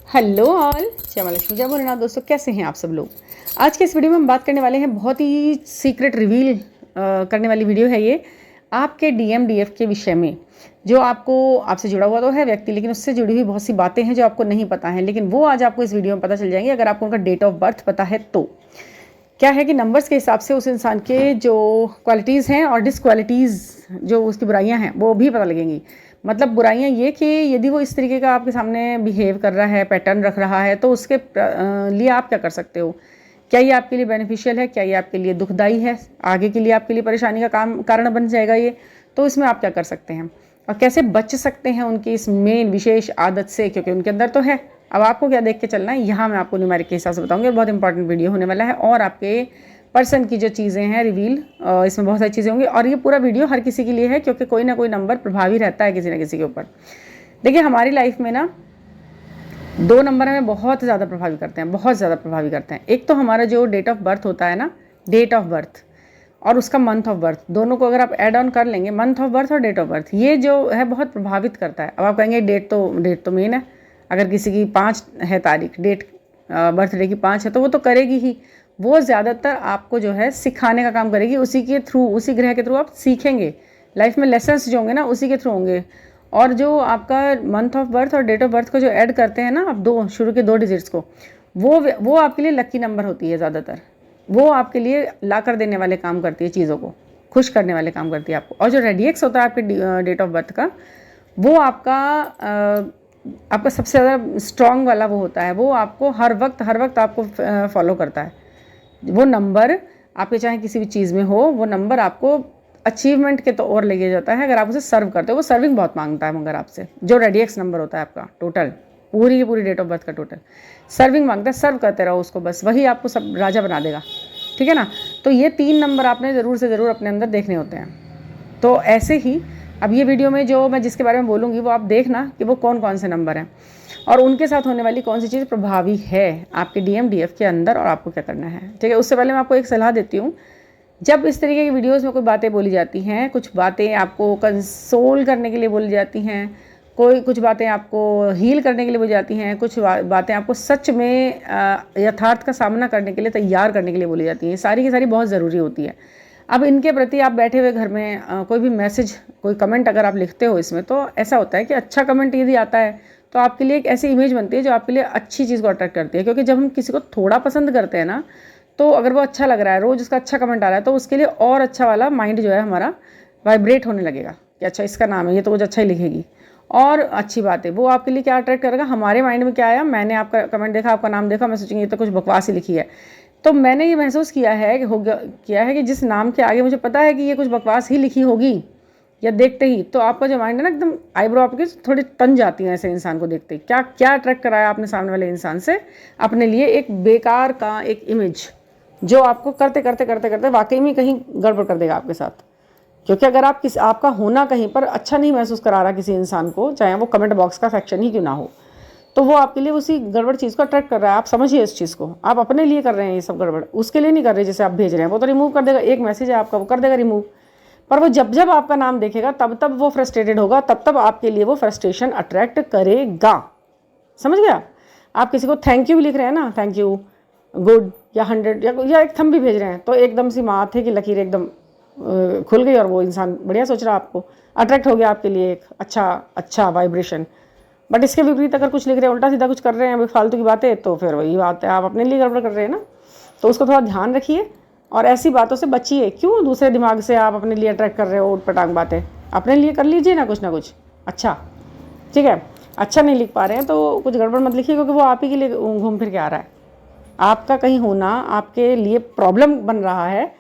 Hello all, जय मां लक्ष्मी, जय भोलेनाथ। दोस्तों कैसे हैं आप सब लोग। आज के इस वीडियो में हम बात करने वाले हैं, बहुत ही सीक्रेट रिवील करने वाली वीडियो है ये, आपके डीएम डीएफ के विषय में। जो आपसे जुड़ा हुआ तो है व्यक्ति, लेकिन उससे जुड़ी हुई बहुत सी बातें हैं जो आपको नहीं पता है, लेकिन वो आज आपको इस वीडियो में पता चल जाएंगी अगर आपको उनका डेट ऑफ बर्थ पता है तो। क्या है कि नंबर्स के हिसाब से उस इंसान के जो क्वालिटीज़ हैं और डिसक्वालिटीज़, जो उसकी बुराइयां हैं, वो भी पता लगेंगी। मतलब बुराइयां ये कि यदि वो इस तरीके का आपके सामने बिहेव कर रहा है, पैटर्न रख रहा है, तो उसके लिए आप क्या कर सकते हो। क्या ये आपके लिए बेनिफिशियल है, क्या ये आपके लिए दुखदाई है, आगे के लिए आपके लिए परेशानी का कारण बन जाएगा ये, तो इसमें आप क्या कर सकते हैं और कैसे बच सकते हैं उनकी इस मेन विशेष आदत से, क्योंकि उनके अंदर तो है। अब आपको क्या देख के चलना है, यहाँ मैं आपको न्यूमेरिक के हिसाब से बताऊंगी। बहुत इंपॉर्टेंट वीडियो होने वाला है और आपके पर्सन की जो चीज़ें हैं रिवील, इसमें बहुत सारी चीज़ें होंगी और ये पूरा वीडियो हर किसी के लिए है, क्योंकि कोई ना कोई नंबर प्रभावी रहता है किसी ना किसी के ऊपर। देखिए, हमारी लाइफ में ना 2 नंबर हमें बहुत ज़्यादा प्रभावी करते हैं, बहुत ज़्यादा प्रभावी करते हैं। एक तो हमारा जो डेट ऑफ बर्थ होता है ना, डेट ऑफ बर्थ और उसका मंथ ऑफ बर्थ, दोनों को अगर आप ऐड ऑन कर लेंगे, मंथ ऑफ बर्थ और डेट ऑफ बर्थ, ये जो है बहुत प्रभावित करता है। अब आप कहेंगे डेट तो मेन है। अगर किसी की 5 है तारीख, डेट बर्थडे की 5 है, तो वो तो करेगी ही। वो ज़्यादातर आपको जो है सिखाने का काम करेगी, उसी के थ्रू, उसी ग्रह के थ्रू आप सीखेंगे। लाइफ में लेसन्स जो होंगे ना, उसी के थ्रू होंगे। और जो आपका मंथ ऑफ बर्थ और डेट ऑफ बर्थ को जो ऐड करते हैं ना आप, शुरू के 2 डिजिट्स को, वो आपके लिए लकी नंबर होती है ज़्यादातर। वो आपके लिए ला कर देने वाले काम करती है, चीज़ों को खुश करने वाले काम करती है आपको। और जो रेडियक्स होता है आपके डेट ऑफ बर्थ का, वो आपका सबसे ज़्यादा स्ट्रॉन्ग वाला वो होता है। वो आपको हर वक्त आपको फॉलो करता है। वो नंबर आपके चाहे किसी भी चीज़ में हो, वो नंबर आपको अचीवमेंट के तो और लेके जाता है अगर आप उसे सर्व करते हो। वो सर्विंग बहुत मांगता है, मगर आपसे जो रेडियक्स नंबर होता है आपका टोटल, पूरी की पूरी डेट ऑफ बर्थ का टोटल सर्विंग मांगता है। सर्व करते रहो उसको, बस वही आपको सब राजा बना देगा, ठीक है ना। तो ये 3 नंबर आपने ज़रूर से ज़रूर अपने अंदर देखने होते हैं। तो ऐसे ही अब ये वीडियो में जो मैं जिसके बारे में बोलूँगी, वो आप देखना कि वो कौन कौन से नंबर हैं और उनके साथ होने वाली कौन सी चीज़ प्रभावी है आपके डीएम डीएफ के अंदर और आपको क्या करना है, ठीक है। उससे पहले मैं आपको एक सलाह देती हूँ। जब इस तरीके की वीडियोस में कोई बातें बोली जाती हैं, कुछ बातें आपको कंसोल करने के लिए बोली जाती हैं, कुछ बातें आपको हील करने के लिए बोली जाती हैं, कुछ बातें आपको सच में यथार्थ का सामना करने के लिए तैयार करने के लिए बोली जाती हैं, सारी की सारी बहुत ज़रूरी होती है। अब इनके प्रति आप बैठे हुए घर में कोई भी मैसेज, कोई कमेंट अगर आप लिखते हो इसमें, तो ऐसा होता है कि अच्छा कमेंट यदि आता है तो आपके लिए एक ऐसी इमेज बनती है जो आपके लिए अच्छी चीज़ को अट्रैक्ट करती है। क्योंकि जब हम किसी को थोड़ा पसंद करते हैं ना, तो अगर वो अच्छा लग रहा है, रोज़ उसका अच्छा कमेंट आ रहा है, तो उसके लिए और अच्छा वाला माइंड जो है हमारा वाइब्रेट होने लगेगा कि अच्छा इसका नाम है, ये तो कुछ अच्छा ही लिखेगी और अच्छी बात है। वो आपके लिए क्या अट्रैक्ट करेगा, हमारे माइंड में क्या आया, मैंने आपका कमेंट देखा, आपका नाम देखा, मैं सोचूंगी ये तो कुछ बकवास ही लिखी है। तो मैंने ये महसूस किया है कि जिस नाम के आगे मुझे पता है कि ये कुछ बकवास ही लिखी होगी, या देखते ही तो आपका जो माइंड है ना, एकदम आईब्रो आपके थोड़ी तन जाती है ऐसे इंसान को देखते ही। क्या क्या अट्रैक्ट कराया आपने सामने वाले इंसान से, अपने लिए एक बेकार का एक इमेज, जो आपको करते करते करते करते वाकई में कहीं गड़बड़ कर देगा आपके साथ। क्योंकि अगर आपका होना कहीं पर अच्छा नहीं महसूस करा रहा किसी इंसान को, चाहे वो कमेंट बॉक्स का सेक्शन ही क्यों ना हो, तो वो आपके लिए उसी गड़बड़ चीज़ को अट्रैक्ट कर रहा है। आप समझिए इस चीज़ को, आप अपने लिए कर रहे हैं ये सब गड़बड़, उसके लिए नहीं कर रहे जैसे आप भेज रहे हैं। वो तो रिमूव कर देगा, एक मैसेज है आपका, वो कर देगा रिमूव। पर वो जब जब आपका नाम देखेगा तब वो फ्रस्ट्रेटेड होगा, तब आपके लिए वो फ्रस्ट्रेशन अट्रैक्ट करेगा। समझ गया। आप किसी को थैंक यू भी लिख रहे हैं ना, थैंक यू, गुड या 100 या एक थंब भी भेज रहे हैं, तो एकदम सी माथे की लकीर एकदम खुल गई और वो इंसान बढ़िया सोच रहा है, आपको अट्रैक्ट हो गया आपके लिए एक अच्छा वाइब्रेशन। बट इसके विपरीत अगर कुछ लिख रहे हैं, उल्टा सीधा कुछ कर रहे हैं, फालतू की बातें, तो फिर वही बात है, आप अपने लिए गड़बड़ कर रहे हैं ना। तो उसको थोड़ा ध्यान रखिए और ऐसी बातों से बचिए। क्यों दूसरे दिमाग से आप अपने लिए अट्रैक्ट कर रहे हो उटपटांग बातें, अपने लिए कर लीजिए ना कुछ अच्छा, ठीक है। अच्छा नहीं लिख पा रहे हैं तो कुछ गड़बड़ मत लिखिए, क्योंकि वो आप ही के लिए घूम फिर के आ रहा है। आपका कहीं होना आपके लिए प्रॉब्लम बन रहा है,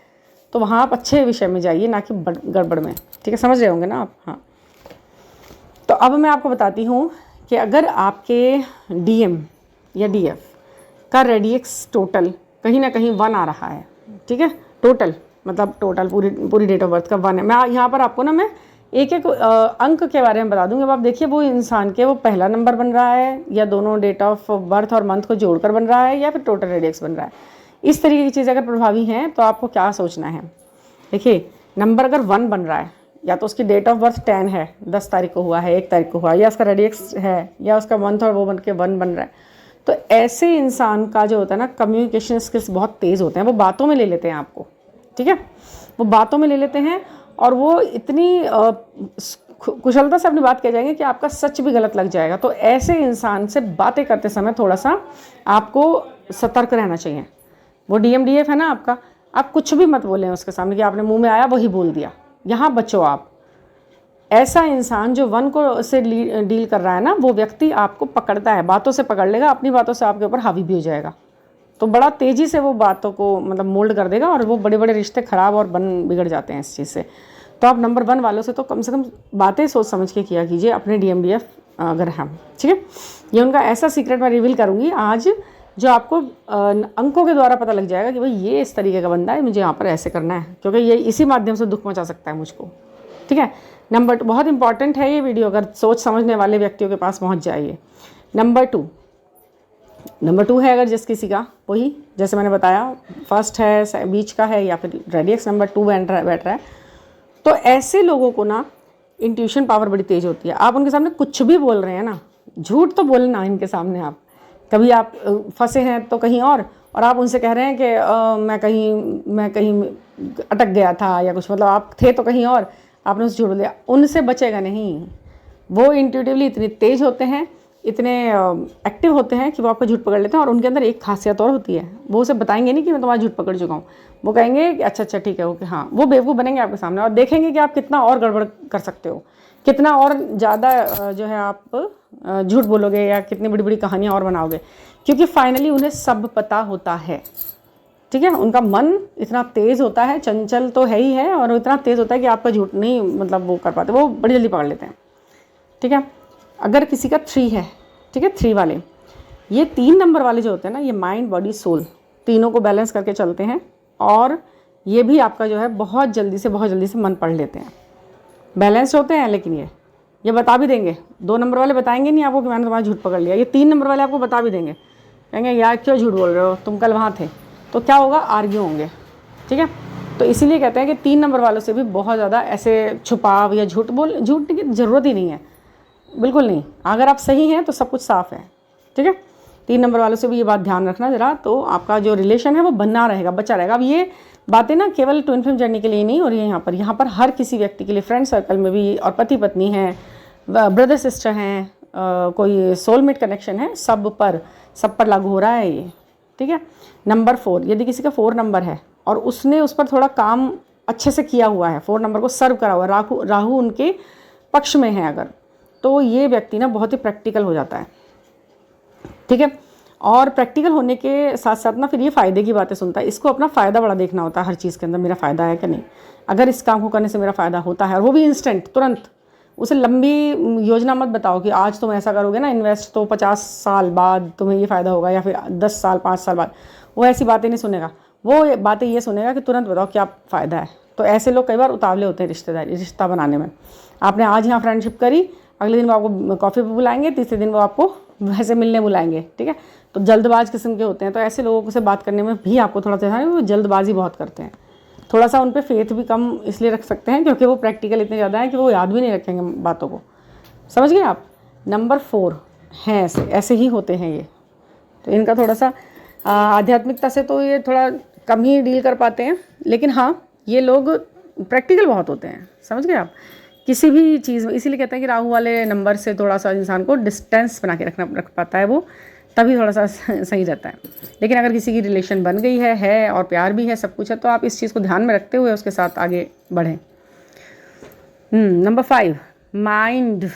तो वहाँ आप अच्छे विषय में जाइए, ना कि गड़बड़ में, ठीक है। समझ रहे होंगे ना आप। हाँ, तो अब मैं आपको बताती हूँ कि अगर आपके डीएम या डीएफ का रेडियक्स टोटल कहीं ना कहीं 1 आ रहा है, ठीक है, टोटल मतलब टोटल पूरी डेट ऑफ बर्थ का 1 है। मैं यहाँ पर आपको ना मैं एक अंक के बारे में बता दूँगी। अब आप देखिए वो इंसान के वो पहला नंबर बन रहा है, या दोनों डेट ऑफ बर्थ और मंथ को जोड़कर बन रहा है, या फिर टोटल रेडियक्स बन रहा है। इस तरीके की चीज़ अगर प्रभावी हैं तो आपको क्या सोचना है। देखिए, नंबर अगर 1 बन रहा है, या तो उसकी डेट ऑफ बर्थ 10 है, 10 तारीख को हुआ है, 1 तारीख को हुआ, या उसका रेडियक्स है, या उसका मंथ और वो बन के 1 बन रहा है, तो ऐसे इंसान का जो होता है ना, कम्युनिकेशन स्किल्स बहुत तेज़ होते हैं, वो बातों में ले लेते हैं आपको, ठीक है, वो बातों में ले लेते हैं और वो इतनी कुशलता से अपनी बात कह जाएंगे कि आपका सच भी गलत लग जाएगा। तो ऐसे इंसान से बातें करते समय थोड़ा सा आपको सतर्क रहना चाहिए। वो DMDF है ना आपका, आप कुछ भी मत बोलें उसके सामने कि आपने मुंह में आया वही बोल दिया, यहाँ बचो आप। ऐसा इंसान जो वन को से डील कर रहा है ना, वो व्यक्ति आपको पकड़ता है, बातों से पकड़ लेगा, अपनी बातों से आपके ऊपर हावी भी हो जाएगा। तो बड़ा तेज़ी से वो बातों को मतलब मोल्ड कर देगा और वो बड़े बड़े रिश्ते ख़राब और बिगड़ जाते हैं इस चीज़ से। तो आप नंबर 1 वालों से तो कम से कम बातें सोच समझ के किया कीजिए अपने DMDF अगर हम, ठीक है। ये उनका ऐसा सीक्रेट मैं रिवील करूँगी आज, जो आपको अंकों के द्वारा पता लग जाएगा कि भाई ये इस तरीके का बंदा है, मुझे यहाँ पर ऐसे करना है, क्योंकि ये इसी माध्यम से दुख पहुँचा सकता है मुझको, ठीक है। नंबर 2 बहुत इंपॉर्टेंट है ये वीडियो, अगर सोच समझने वाले व्यक्तियों के पास पहुँच जाइए। नंबर 2 है अगर जिस किसी का, वही जैसे मैंने बताया, फर्स्ट है, बीच का है, या फिर रेडियस नंबर 2 बैठ रहा है। तो ऐसे लोगों को ना इंट्यूशन पावर बड़ी तेज़ होती है। आप उनके सामने कुछ भी बोल रहे हैं ना, झूठ तो बोलना इनके सामने। आप कभी आप फंसे हैं तो कहीं और आप उनसे कह रहे हैं कि मैं कहीं अटक गया था या कुछ, मतलब आप थे तो कहीं और, आपने उससे झूठ बोल दिया, उनसे बचेगा नहीं। वो इंट्यूटिवली इतने तेज़ होते हैं, इतने एक्टिव होते हैं कि वो आपका झूठ पकड़ लेते हैं। और उनके अंदर एक खासियत और होती है, वो उसे बताएंगे नहीं कि मैं तुम्हारा झूठ पकड़ चुका हूँ, वो कहेंगे कि अच्छा ठीक है, ओके, हाँ। वो बेवकूफ़ बनेंगे आपके सामने और देखेंगे कि आप कितना और गड़बड़ कर सकते हो, कितना और ज़्यादा जो है आप झूठ बोलोगे या कितनी बड़ी बड़ी कहानियाँ और बनाओगे, क्योंकि फाइनली उन्हें सब पता होता है, ठीक है। उनका मन इतना तेज़ होता है, चंचल तो है ही है, और इतना तेज़ होता है कि आपका झूठ नहीं मतलब वो कर पाते, वो बड़ी जल्दी पकड़ लेते हैं, ठीक है। अगर किसी का 3 है, ठीक है, 3 वाले, ये 3 नंबर वाले जो होते हैं ना, ये माइंड बॉडी सोल तीनों को बैलेंस करके चलते हैं, और ये भी आपका जो है बहुत जल्दी से मन पढ़ लेते हैं, बैलेंस्ड होते हैं। लेकिन ये बता भी देंगे, 2 नंबर वाले बताएंगे नहीं आपको कि मैंने तुम्हारा झूठ पकड़ लिया, ये 3 नंबर वाले आपको बता भी देंगे, कहेंगे यार क्यों झूठ बोल रहे हो, तुम कल वहाँ थे। तो क्या होगा, आर्ग्यू होंगे, ठीक है। तो इसीलिए कहते हैं कि 3 नंबर वालों से भी बहुत ज़्यादा ऐसे छुपाव या झूठ की ज़रूरत ही नहीं है, बिल्कुल नहीं। अगर आप सही हैं तो सब कुछ साफ़ है, ठीक है। 3 नंबर वालों से भी ये बात ध्यान रखना ज़रा, तो आपका जो रिलेशन है वो बना रहेगा, बचा रहेगा। अब ये बातें ना केवल ट्विन फ्लेम जर्नी के लिए नहीं हो रही है, यहाँ पर हर किसी व्यक्ति के लिए, फ्रेंड सर्कल में भी, और पति पत्नी हैं, ब्रदर सिस्टर हैं, कोई सोलमेट कनेक्शन है, सब पर लागू हो रहा है ये, ठीक है। नंबर 4, यदि किसी का 4 नंबर है और उसने उस पर थोड़ा काम अच्छे से किया हुआ है, 4 नंबर को सर्व करा हुआ है, राहु उनके पक्ष में है अगर, तो ये व्यक्ति ना बहुत ही प्रैक्टिकल हो जाता है, ठीक है। और प्रैक्टिकल होने के साथ साथ ना फिर ये फ़ायदे की बातें सुनता है, इसको अपना फ़ायदा बड़ा देखना होता है हर चीज़ के अंदर, मेरा फ़ायदा है कि नहीं, अगर इस काम को करने से मेरा फ़ायदा होता है, और वो भी इंस्टेंट, तुरंत। उसे लंबी योजना मत बताओ कि आज तुम ऐसा करोगे ना इन्वेस्ट, तो 50 साल बाद तुम्हें ये फ़ायदा होगा, या फिर 10 साल 5 साल बाद। वो ऐसी बातें नहीं सुनेगा, वो बातें ये सुनेगा कि तुरंत बताओ क्या फ़ायदा है। तो ऐसे लोग कई बार उतावले होते हैं रिश्ता बनाने में। आपने आज यहाँ फ्रेंडशिप करी, अगले दिन वो आपको कॉफ़ी पे बुलाएंगे, तीसरे दिन वो आपको वैसे मिलने बुलाएंगे, ठीक है। तो जल्दबाज किस्म के होते हैं, तो ऐसे लोगों से बात करने में भी आपको थोड़ा सा वो जल्दबाजी बहुत करते हैं। थोड़ा सा उन पे फेथ भी कम इसलिए रख सकते हैं क्योंकि वो प्रैक्टिकल इतने ज़्यादा है कि वो याद भी नहीं रखेंगे बातों को, समझ गए आप। नंबर 4 हैं ऐसे ही होते हैं ये, तो इनका थोड़ा सा आध्यात्मिकता से तो ये थोड़ा कम ही डील कर पाते हैं, लेकिन हाँ ये लोग प्रैक्टिकल बहुत होते हैं, समझ गए आप, किसी भी चीज़ में। इसीलिए कहते हैं कि राहु वाले नंबर से थोड़ा सा इंसान को डिस्टेंस बना के रख पाता है वो, तभी थोड़ा सा सही रहता है। लेकिन अगर किसी की रिलेशन बन गई है और प्यार भी है, सब कुछ है, तो आप इस चीज़ को ध्यान में रखते हुए उसके साथ आगे बढ़ें। नंबर 5 माइंड,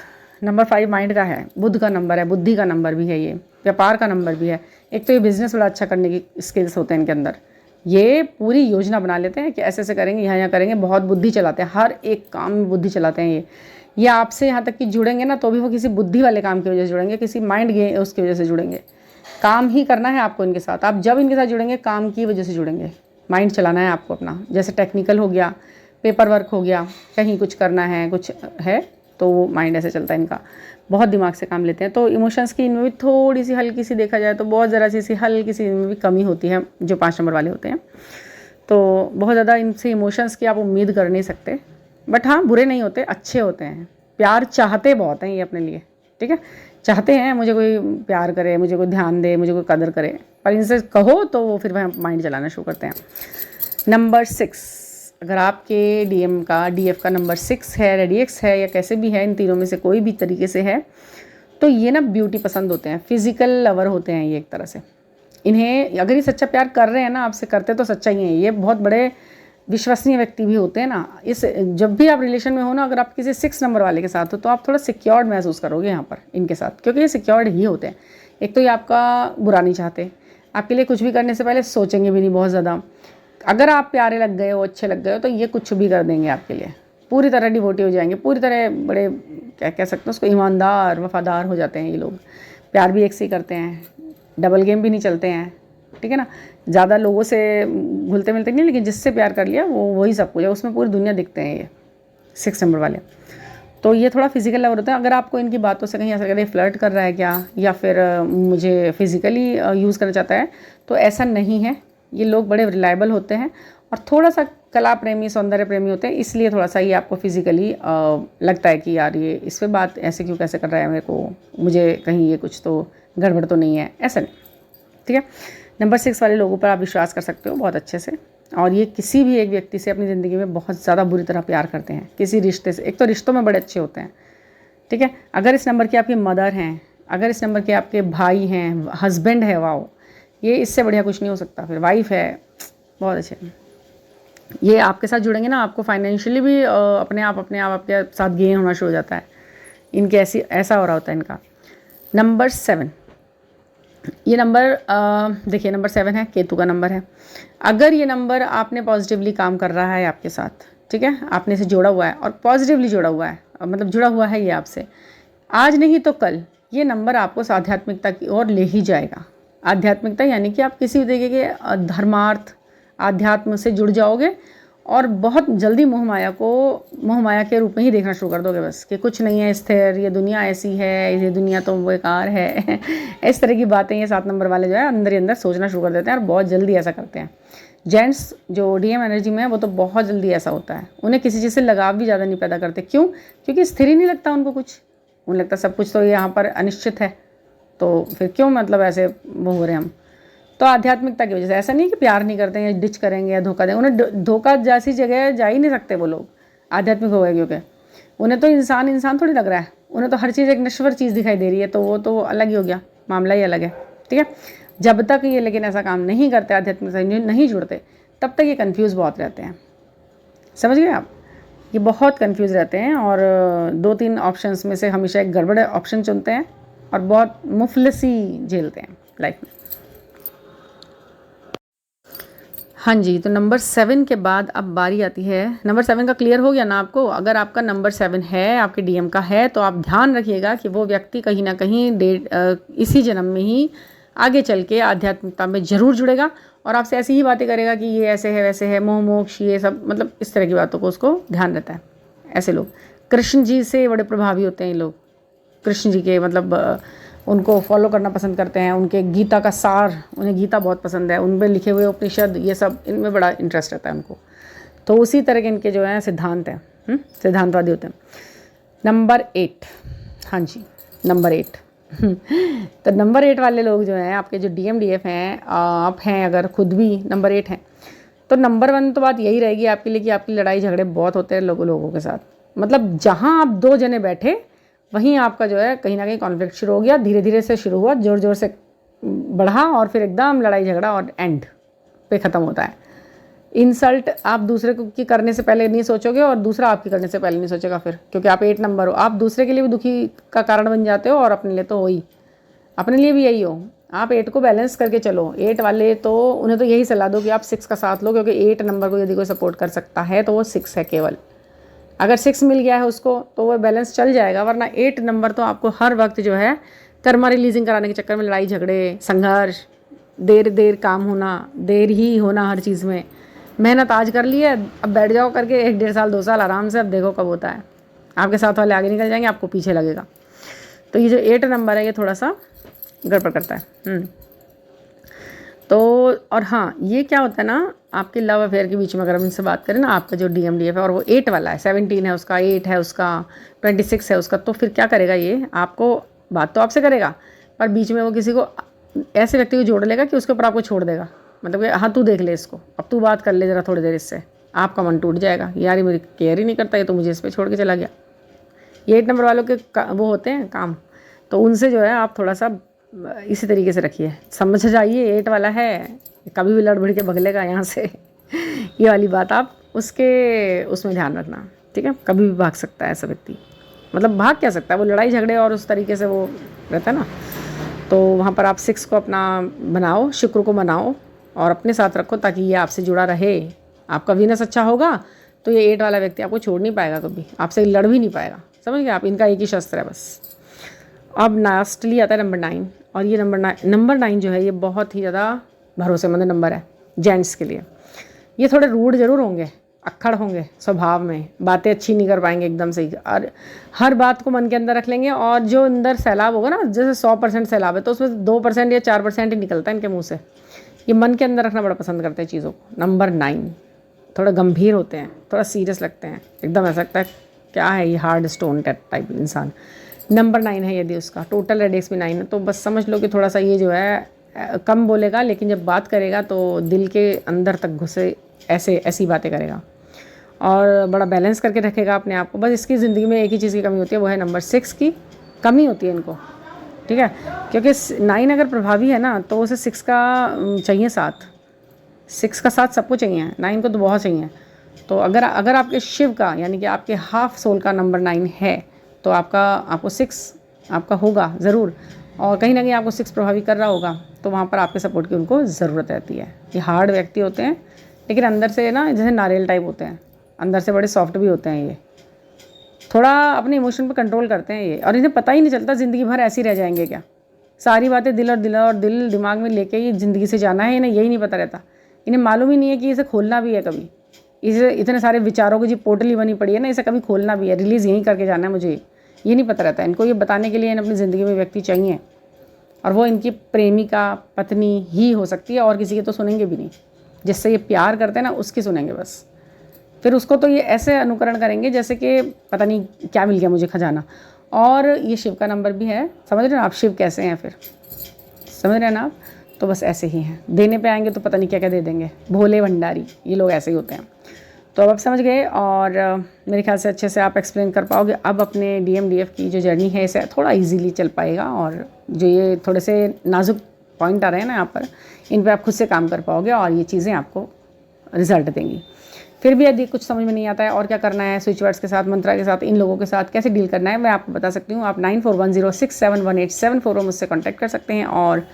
नंबर 5 माइंड का है, बुध का नंबर है, बुद्धि का नंबर भी है, ये व्यापार का नंबर भी है। एक तो ये बिज़नेस बड़ा अच्छा करने की स्किल्स होते हैं इनके अंदर, ये पूरी योजना बना लेते हैं कि ऐसे करेंगे, यहाँ करेंगे, बहुत बुद्धि चलाते हैं, हर एक काम में बुद्धि चलाते हैं ये आपसे यहाँ तक कि जुड़ेंगे ना तो भी वो किसी बुद्धि वाले काम की वजह से जुड़ेंगे, किसी माइंड उसकी वजह से जुड़ेंगे। काम ही करना है आपको इनके साथ, आप जब इनके साथ जुड़ेंगे काम की वजह से जुड़ेंगे, माइंड चलाना है आपको अपना। जैसे टेक्निकल हो गया, पेपर वर्क हो गया, कहीं कुछ करना है, कुछ है, तो वो माइंड ऐसे चलता है इनका, बहुत दिमाग से काम लेते हैं। तो इमोशंस की इनमें भी थोड़ी सी हल्की सी देखा जाए तो बहुत ज़रा सी हल्की सी इनमें भी कमी होती है जो 5 नंबर वाले होते हैं। तो बहुत ज़्यादा इनसे इमोशंस की आप उम्मीद कर नहीं सकते, बट हाँ बुरे नहीं होते, अच्छे होते हैं, प्यार चाहते बहुत हैं ये अपने लिए, ठीक है, चाहते हैं मुझे कोई प्यार करे, मुझे कोई ध्यान दे, मुझे कोई कदर करे, पर इनसे कहो तो वो फिर वह माइंड चलाना शुरू करते हैं। नंबर 6, अगर आपके डीएम का डीएफ का नंबर 6 है, रेडियक्स है या कैसे भी है, इन तीनों में से कोई भी तरीके से है, तो ये ना ब्यूटी पसंद होते हैं, फिजिकल लवर होते हैं ये एक तरह से। इन्हें अगर ये सच्चा प्यार कर रहे हैं ना आपसे, करते तो सच्चा ही है, ये बहुत बड़े विश्वसनीय व्यक्ति भी होते हैं ना। इस जब भी आप रिलेशन में हो ना, अगर आप किसी 6 नंबर वाले के साथ हो तो आप थोड़ा सिक्योर्ड महसूस करोगे यहाँ पर इनके साथ, क्योंकि ये सिक्योर्ड ही होते हैं। एक तो ये आपका बुरा नहीं चाहते, आपके लिए कुछ भी करने से पहले सोचेंगे भी नहीं बहुत ज़्यादा। अगर आप प्यारे लग गए हो, अच्छे लग गए हो, तो ये कुछ भी कर देंगे आपके लिए, पूरी तरह डिवोटी हो जाएंगे, पूरी तरह बड़े क्या कह सकते हैं उसको, ईमानदार वफादार हो जाते हैं ये लोग। प्यार भी एक से ही करते हैं, डबल गेम भी नहीं चलते हैं, ठीक है ना। ज़्यादा लोगों से घुलते मिलते नहीं, लेकिन जिससे प्यार कर लिया वो वही सब कुछ है, उसमें पूरी दुनिया दिखते हैं ये 6 नंबर वाले। तो ये थोड़ा फिजिकल लवर होता है। अगर आपको इनकी बातों से कहीं ऐसा लग रहा है फ्लर्ट कर रहा है क्या, या फिर मुझे फिजिकली यूज़ करना चाहता है, तो ऐसा नहीं है। ये लोग बड़े रिलायबल होते हैं और थोड़ा सा कला प्रेमी, सौंदर्य प्रेमी होते हैं, इसलिए थोड़ा सा ये आपको फिजिकली लगता है कि यार ये इस पर बात ऐसे क्यों कैसे कर रहा है मेरे को, मुझे कहीं ये कुछ तो गड़बड़ तो नहीं है, ऐसा नहीं, ठीक है। नंबर 6 वाले लोगों पर आप विश्वास कर सकते हो बहुत अच्छे से, और ये किसी भी एक व्यक्ति से अपनी ज़िंदगी में बहुत ज़्यादा बुरी तरह प्यार करते हैं, किसी रिश्ते से। एक तो रिश्तों में बड़े अच्छे होते हैं, ठीक है। अगर इस नंबर के आपकी मदर हैं, अगर इस नंबर के आपके भाई हैं, हस्बैंड है, वाओ, ये इससे बढ़िया कुछ नहीं हो सकता। फिर वाइफ है, बहुत अच्छे। ये आपके साथ जुड़ेंगे ना, आपको फाइनेंशियली भी अपने आप आपके साथ गेन होना शुरू हो जाता है। इनके ऐसा हो रहा होता है इनका। नंबर 7, ये नंबर देखिए, नंबर 7 है, केतु का नंबर है। अगर ये नंबर आपने पॉजिटिवली काम कर रहा है आपके साथ, ठीक है, आपने इसे जोड़ा हुआ है और पॉजिटिवली जोड़ा हुआ है, मतलब जुड़ा हुआ है ये आपसे, आज नहीं तो कल ये नंबर आपको आध्यात्मिकता की ओर ले ही जाएगा। आध्यात्मिकता यानी कि आप किसी भी तरीके के धर्मार्थ, अध्यात्म से जुड़ जाओगे और बहुत जल्दी मोह माया के रूप में ही देखना शुरू कर दोगे, बस कि कुछ नहीं है स्थिर, ये दुनिया ऐसी है, ये दुनिया तो बेकार है इस तरह की बातें ये 7 नंबर वाले जो है अंदर ही अंदर सोचना शुरू कर देते हैं और बहुत जल्दी ऐसा करते हैं। जेंट्स जो डीएम एनर्जी में है वो तो बहुत जल्दी ऐसा होता है, उन्हें किसी चीज़ से लगाव भी ज़्यादा नहीं पैदा करते। क्यों? क्योंकि स्थिर ही नहीं लगता उनको कुछ, उन्हें लगता सब कुछ तो यहाँ पर अनिश्चित है, तो फिर क्यों मतलब ऐसे वो हो रहे हैं हम। तो आध्यात्मिकता की वजह से, ऐसा नहीं कि प्यार नहीं करते हैं या डिच करेंगे या धोखा देंगे, उन्हें धोखा जैसी जगह जा ही नहीं सकते वो लोग, आध्यात्मिक हो गए, क्योंकि उन्हें तो इंसान थोड़ी लग रहा है, उन्हें तो हर चीज़ एक नश्वर चीज़ दिखाई दे रही है, तो वो तो अलग ही हो गया, मामला ही अलग है, ठीक है। जब तक ये लेकिन ऐसा काम नहीं करते, आध्यात्मिक से नहीं जुड़ते, तब तक ये कन्फ्यूज़ बहुत रहते हैं, समझ गए आप। ये बहुत कन्फ्यूज़ रहते हैं और 2-3 ऑप्शंस में से हमेशा एक गड़बड़ ऑप्शन चुनते हैं और बहुत मुफलिसी झेलते हैं लाइफ में। हाँ जी, तो नंबर 7 के बाद अब बारी आती है, नंबर 7 का क्लियर हो गया ना आपको। अगर आपका नंबर 7 है, आपके डीएम का है, तो आप ध्यान रखिएगा कि वो व्यक्ति कहीं ना कहीं इसी जन्म में ही आगे चल के आध्यात्मिकता में ज़रूर जुड़ेगा और आपसे ऐसी ही बातें करेगा कि ये ऐसे है वैसे है, मोह मोक्ष, ये सब, मतलब इस तरह की बातों को उसको ध्यान रहता है। ऐसे लोग कृष्ण जी से बड़े प्रभावी होते हैं ये लोग, कृष्ण जी के मतलब उनको फॉलो करना पसंद करते हैं, उनके गीता का सार, उन्हें गीता बहुत पसंद है, उनमें लिखे हुए उपनिषद, ये सब, इनमें बड़ा इंटरेस्ट रहता है उनको। तो उसी तरह के इनके जो हैं सिद्धांत हैं, सिद्धांतवादी होते हैं। नंबर 8, हाँ जी, नंबर 8 तो नंबर 8 वाले लोग जो हैं, आपके जो डीएम डीएफ हैं, आप हैं अगर खुद भी नंबर 8 हैं, तो नंबर 1 तो बात यही रहेगी आपके लिए कि आपकी लड़ाई झगड़े बहुत होते हैं लोगों के साथ। मतलब जहाँ आप 2 जने बैठे वहीं आपका जो है कहीं ना कहीं कॉन्फ्लिक्ट शुरू हो गया, धीरे धीरे से शुरू हुआ, जोर जोर से बढ़ा और फिर एकदम लड़ाई झगड़ा और एंड पे ख़त्म होता है। इंसल्ट आप दूसरे को की करने से पहले नहीं सोचोगे और दूसरा आपकी करने से पहले नहीं सोचेगा फिर, क्योंकि आप 8 नंबर हो, आप दूसरे के लिए भी दुखी का कारण बन जाते हो और अपने लिए तो हो ही, अपने लिए भी यही हो। आप 8 को बैलेंस करके चलो। 8 वाले तो उन्हें तो यही सलाह दो कि आप 6 का साथ लो, क्योंकि 8 नंबर को यदि कोई सपोर्ट कर सकता है तो वो 6 है केवल। अगर 6 मिल गया है उसको तो वो बैलेंस चल जाएगा, वरना 8 नंबर तो आपको हर वक्त जो है कर्मा रिलीजिंग कराने के चक्कर में लड़ाई झगड़े, संघर्ष, देर काम होना, देर ही होना हर चीज़ में। मेहनत आज कर ली है, अब बैठ जाओ करके 1-1.5 साल 2 साल आराम से, अब देखो कब होता है। आपके साथ वाले आगे निकल जाएंगे, आपको पीछे लगेगा। तो ये जो 8 नंबर है ये थोड़ा सा गड़बड़ करता है। तो और हाँ, ये क्या होता है ना, आपके लव अफेयर के बीच में अगर हम इनसे बात करें ना, आपका जो डीएम डीएफ है और वो 8 वाला है, 17 है उसका, 8 है उसका, 26 है उसका, तो फिर क्या करेगा ये, आपको बात तो आपसे करेगा, पर बीच में वो किसी को ऐसे व्यक्ति को जोड़ लेगा कि उसके ऊपर आपको छोड़ देगा, मतलब कि हाँ तू देख ले इसको, अब तू बात कर ले ज़रा थोड़ी देर इससे, आपका मन टूट जाएगा, यार ये मेरी केयर ही नहीं करता, ये तो मुझे इस पर छोड़ के चला गया। ये 8 नंबर वालों के वो होते हैं काम, तो उनसे जो है आप थोड़ा सा इसी तरीके से रखिए, समझ जाइए 8 वाला है, कभी भी लड़ भिड़ के भगलेगा यहाँ से ये वाली बात आप उसमें ध्यान रखना, ठीक है। कभी भी भाग सकता है ऐसा व्यक्ति, मतलब भाग क्या सकता है, वो लड़ाई झगड़े और उस तरीके से वो रहता है ना। तो वहाँ पर आप 6 को अपना बनाओ, शुक्र को मनाओ और अपने साथ रखो ताकि ये आपसे जुड़ा रहे। आपका वीनस अच्छा होगा तो ये 8 वाला व्यक्ति आपको छोड़ नहीं पाएगा, कभी आपसे लड़ भी नहीं पाएगा, समझ गए आप। इनका एक ही शस्त्र है बस। अब लास्टली आता है नंबर 9, और ये नंबर 9 जो है ये बहुत ही ज़्यादा भरोसेमंद नंबर है जेंट्स के लिए। ये थोड़े रूड ज़रूर होंगे, अक्खड़ होंगे स्वभाव में, बातें अच्छी नहीं कर पाएंगे एकदम से, और हर बात को मन के अंदर रख लेंगे, और जो अंदर सैलाब होगा ना, जैसे 100% सैलाब है तो उसमें 2% या 4% ही निकलता है इनके मुंह से। ये मन के अंदर रखना बड़ा पसंद करते हैं चीज़ों को। नंबर 9 थोड़ा गंभीर होते हैं, थोड़ा सीरियस लगते हैं, एकदम ऐसा लगता है क्या है ये हार्ड स्टोन टाइप इंसान। नंबर 9 है यदि उसका टोटल रेडिक्स भी 9 है तो बस समझ लो कि थोड़ा सा ये जो है कम बोलेगा, लेकिन जब बात करेगा तो दिल के अंदर तक घुसे ऐसी बातें करेगा, और बड़ा बैलेंस करके रखेगा अपने आप को। बस इसकी ज़िंदगी में एक ही चीज़ की कमी होती है, वो है नंबर 6 की कमी होती है इनको, ठीक है। क्योंकि 9 अगर प्रभावी है ना तो उसे 6 का चाहिए साथ, 6 का साथ सबको चाहिए, 9 को तो बहुत चाहिए। तो अगर आपके शिव का यानी कि आपके हाफ सोल का नंबर 9 है तो आपको 6 आपका होगा ज़रूर, और कहीं ना कहीं आपको 6 प्रभावी कर रहा होगा, तो वहाँ पर आपके सपोर्ट की उनको ज़रूरत रहती है। ये हार्ड व्यक्ति होते हैं लेकिन अंदर से ना जैसे नारियल टाइप होते हैं, अंदर से बड़े सॉफ्ट भी होते हैं। ये थोड़ा अपने इमोशन पर कंट्रोल करते हैं ये, और इन्हें पता ही नहीं चलता ज़िंदगी भर ऐसे ही रह जाएंगे क्या। सारी बातें दिल दिमाग में लेके ही ज़िंदगी से जाना है, इन्हें यही नहीं पता रहता। इन्हें मालूम ही नहीं है कि इसे खोलना भी है कभी, इसे इतने सारे विचारों की जो पोटली बनी पड़ी है ना, इसे कभी खोलना भी है, रिलीज़ यहीं करके जाना है मुझे, ये नहीं पता रहता। इनको ये बताने के लिए इन्हें अपनी ज़िंदगी में व्यक्ति चाहिए, और वो इनकी प्रेमिका पत्नी ही हो सकती है, और किसी के तो सुनेंगे भी नहीं। जिससे ये प्यार करते हैं ना उसकी सुनेंगे बस, फिर उसको तो ये ऐसे अनुकरण करेंगे जैसे कि पता नहीं क्या मिल गया मुझे खजाना। और ये शिव का नंबर भी है, समझ रहे हैं आप शिव कैसे हैं, फिर समझ रहे हैं ना आप। तो बस ऐसे ही हैं, देने पे आएंगे तो पता नहीं क्या क्या दे देंगे, भोले भंडारी, ये लोग ऐसे ही होते हैं। तो अब आप समझ गए, और मेरे ख्याल से अच्छे से आप एक्सप्लेन कर पाओगे। अब अपने DMDF की जो जर्नी है इसे थोड़ा ईजीली चल पाएगा, और जो ये थोड़े से नाजुक पॉइंट आ रहे हैं ना यहाँ पर, इन पे आप खुद से काम कर पाओगे, और ये चीज़ें आपको रिजल्ट देंगी। फिर भी यदि कुछ समझ में नहीं आता है और क्या करना है स्विच वर्ड्स के साथ, मंत्रा के साथ, इन लोगों के साथ कैसे डील करना है, मैं आपको बता सकती हूँ। आप 9410671874 पर मुझसे कॉन्टैक्ट कर सकते हैं, और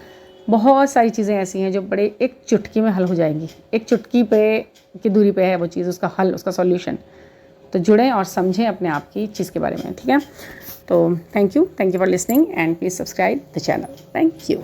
बहुत सारी चीज़ें ऐसी हैं जो बड़े एक चुटकी में हल हो जाएंगी। एक चुटकी पे की दूरी पे है वो चीज़, उसका हल, उसका सॉल्यूशन। तो जुड़ें और समझें अपने आप की चीज़ के बारे में, ठीक है। तो thank you for listening, and please subscribe the channel. Thank you.